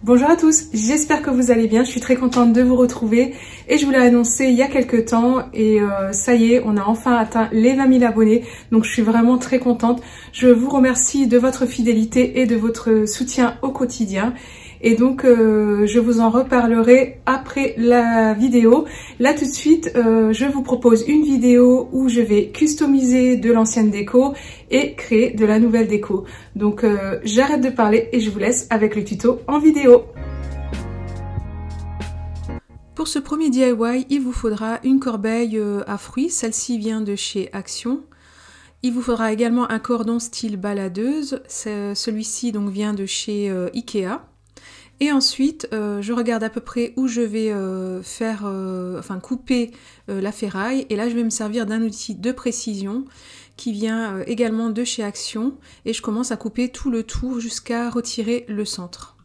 Bonjour à tous, j'espère que vous allez bien, je suis très contente de vous retrouver et je vous l'ai annoncé il y a quelques temps et ça y est, on a enfin atteint les 20 000 abonnés, donc je suis vraiment très contente. Je vous remercie de votre fidélité et de votre soutien au quotidien. Et donc, je vous en reparlerai après la vidéo. Là, tout de suite, je vous propose une vidéo où je vais customiser de l'ancienne déco et créer de la nouvelle déco. Donc, j'arrête de parler et je vous laisse avec le tuto en vidéo. Pour ce premier DIY, il vous faudra une corbeille à fruits. Celle-ci vient de chez Action. Il vous faudra également un cordon style baladeuse. Celui-ci donc vient de chez Ikea. Et ensuite, je regarde à peu près où je vais couper la ferraille. Et là, je vais me servir d'un outil de précision qui vient également de chez Action. Et je commence à couper tout le tour jusqu'à retirer le centre.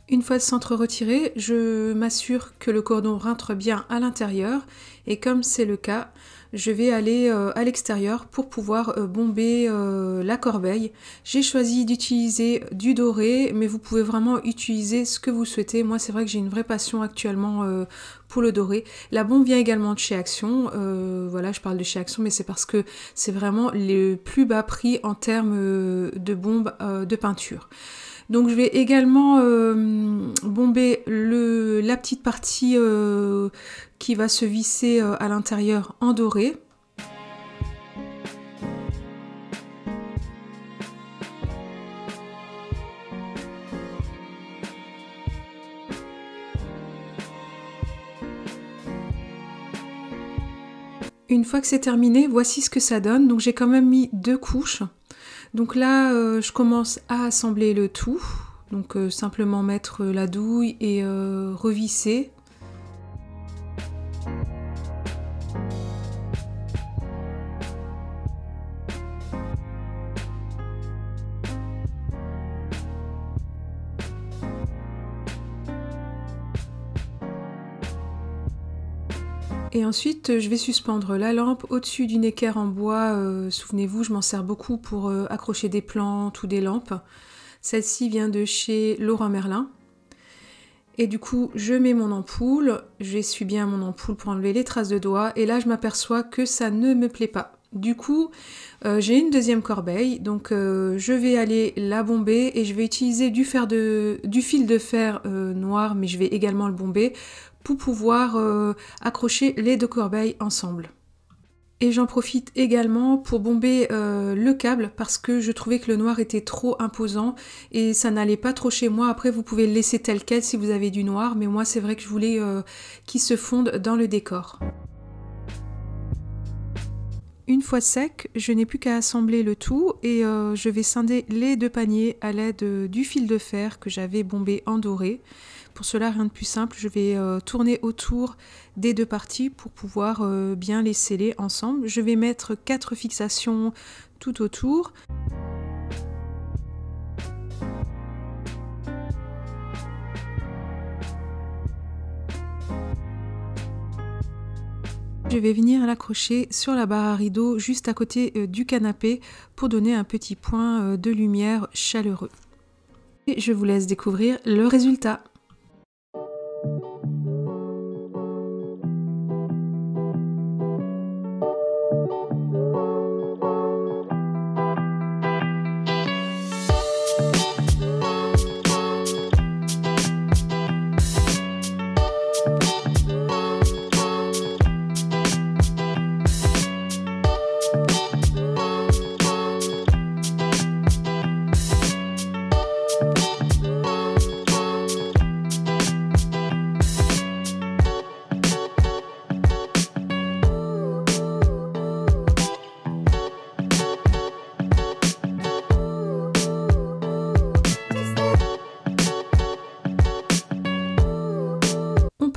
Une fois le centre retiré, je m'assure que le cordon rentre bien à l'intérieur et comme c'est le cas, je vais aller à l'extérieur pour pouvoir bomber la corbeille. J'ai choisi d'utiliser du doré, mais vous pouvez vraiment utiliser ce que vous souhaitez. Moi, c'est vrai que j'ai une vraie passion actuellement pour le doré. La bombe vient également de chez Action. Voilà, je parle de chez Action, mais c'est parce que c'est vraiment le plus bas prix en termes de bombes de peinture. Donc je vais également bomber la petite partie qui va se visser à l'intérieur en doré. Une fois que c'est terminé, voici ce que ça donne. Donc j'ai quand même mis 2 couches. Donc là, je commence à assembler le tout. Donc simplement mettre la douille et revisser. Et ensuite, je vais suspendre la lampe au-dessus d'une équerre en bois. Souvenez-vous, je m'en sers beaucoup pour accrocher des plantes ou des lampes. Celle-ci vient de chez Leroy Merlin. Et du coup, je mets mon ampoule. J'essuie bien mon ampoule pour enlever les traces de doigts. Et là, je m'aperçois que ça ne me plaît pas. Du coup, j'ai une deuxième corbeille. Donc, je vais aller la bomber et je vais utiliser du fil de fer noir, mais je vais également le bomber pour pouvoir accrocher les 2 corbeilles ensemble. Et j'en profite également pour bomber le câble parce que je trouvais que le noir était trop imposant et ça n'allait pas trop chez moi. Après vous pouvez le laisser tel quel si vous avez du noir, mais moi c'est vrai que je voulais qu'il se fonde dans le décor. Une fois sec, je n'ai plus qu'à assembler le tout et je vais scinder les 2 paniers à l'aide du fil de fer que j'avais bombé en doré. Pour cela, rien de plus simple, je vais tourner autour des 2 parties pour pouvoir bien les sceller ensemble. Je vais mettre 4 fixations tout autour. Je vais venir l'accrocher sur la barre à rideau juste à côté du canapé pour donner un petit point de lumière chaleureux. Et je vous laisse découvrir le résultat.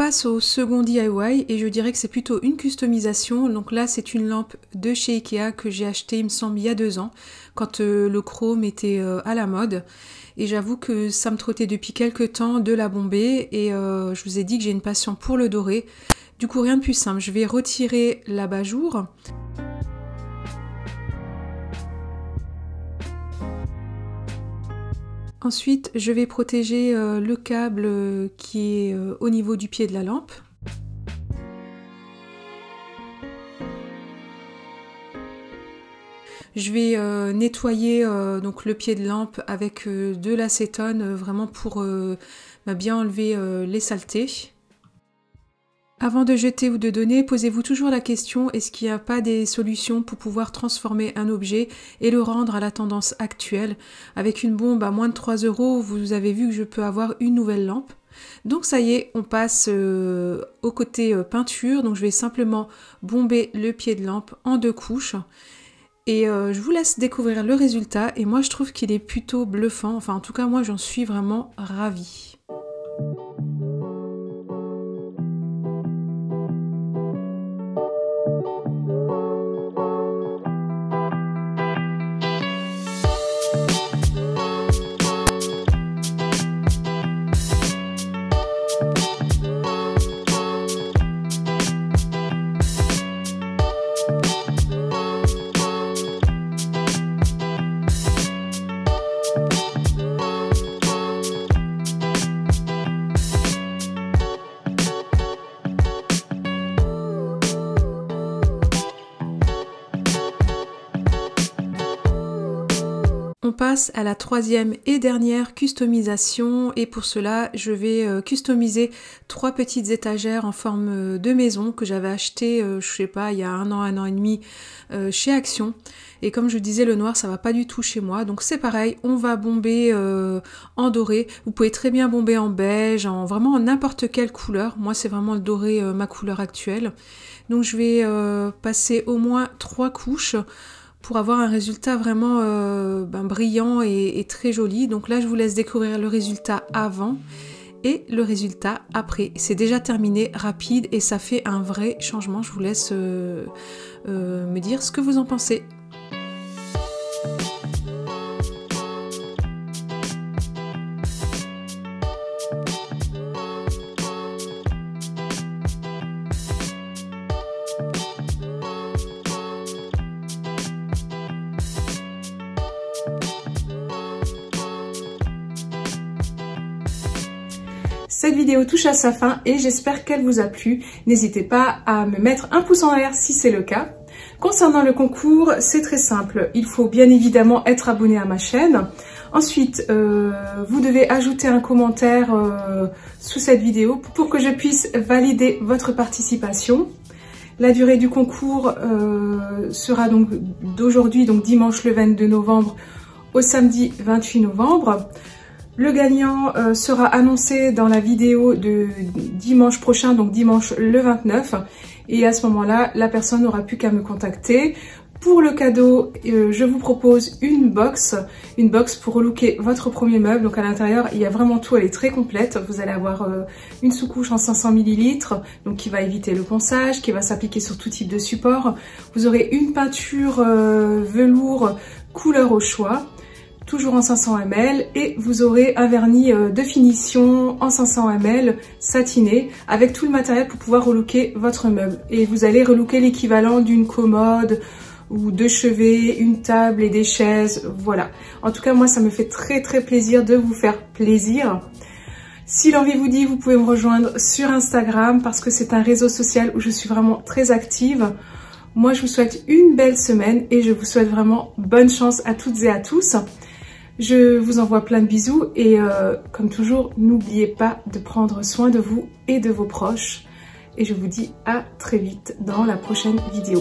passe au second DIY et je dirais que c'est plutôt une customisation. Donc là, c'est une lampe de chez Ikea que j'ai achetée, il me semble, il y a 2 ans, quand le chrome était à la mode. Et j'avoue que ça me trottait depuis quelques temps de la bomber et je vous ai dit que j'ai une passion pour le doré. Du coup, rien de plus simple, je vais retirer l'abat-jour. Ensuite, je vais protéger le câble qui est au niveau du pied de la lampe. Je vais nettoyer donc le pied de lampe avec de l'acétone, vraiment pour bien enlever les saletés. Avant de jeter ou de donner, posez-vous toujours la question, est-ce qu'il n'y a pas des solutions pour pouvoir transformer un objet et le rendre à la tendance actuelle? Avec une bombe à moins de 3 €, vous avez vu que je peux avoir une nouvelle lampe. Donc ça y est, on passe au côté peinture. Donc je vais simplement bomber le pied de lampe en 2 couches. Et je vous laisse découvrir le résultat. Et moi, je trouve qu'il est plutôt bluffant. Enfin, en tout cas, moi, j'en suis vraiment ravie. On passe à la troisième et dernière customisation et pour cela je vais customiser 3 petites étagères en forme de maison que j'avais achetées je sais pas il y a un an et demi chez Action, et comme je disais le noir ça va pas du tout chez moi, donc c'est pareil, on va bomber en doré. Vous pouvez très bien bomber en beige, vraiment en n'importe quelle couleur. Moi c'est vraiment le doré ma couleur actuelle, donc je vais passer au moins 3 couches pour avoir un résultat vraiment brillant et très joli. Donc là je vous laisse découvrir le résultat avant et le résultat après. C'est déjà terminé, rapide, et ça fait un vrai changement. Je vous laisse me dire ce que vous en pensez. Cette vidéo touche à sa fin et j'espère qu'elle vous a plu. N'hésitez pas à me mettre un pouce en l'air si c'est le cas. Concernant le concours, c'est très simple. Il faut bien évidemment être abonné à ma chaîne. Ensuite, vous devez ajouter un commentaire sous cette vidéo pour que je puisse valider votre participation. La durée du concours sera donc d'aujourd'hui, donc dimanche le 22 novembre, au samedi 28 novembre. Le gagnant sera annoncé dans la vidéo de dimanche prochain, donc dimanche le 29. Et à ce moment-là, la personne n'aura plus qu'à me contacter. Pour le cadeau, je vous propose une box pour relooker votre premier meuble. Donc à l'intérieur, il y a vraiment tout, elle est très complète. Vous allez avoir une sous-couche en 500 ml, donc qui va éviter le ponçage, qui va s'appliquer sur tout type de support. Vous aurez une peinture velours couleur au choix, toujours en 500 ml, et vous aurez un vernis de finition en 500 ml satiné avec tout le matériel pour pouvoir relooker votre meuble. Et vous allez relooker l'équivalent d'une commode ou 2 chevets, une table et des chaises, voilà. En tout cas, moi, ça me fait très plaisir de vous faire plaisir. Si l'envie vous dit, vous pouvez me rejoindre sur Instagram parce que c'est un réseau social où je suis vraiment très active. Moi, je vous souhaite une belle semaine et je vous souhaite vraiment bonne chance à toutes et à tous. Je vous envoie plein de bisous et comme toujours, n'oubliez pas de prendre soin de vous et de vos proches. Et je vous dis à très vite dans la prochaine vidéo.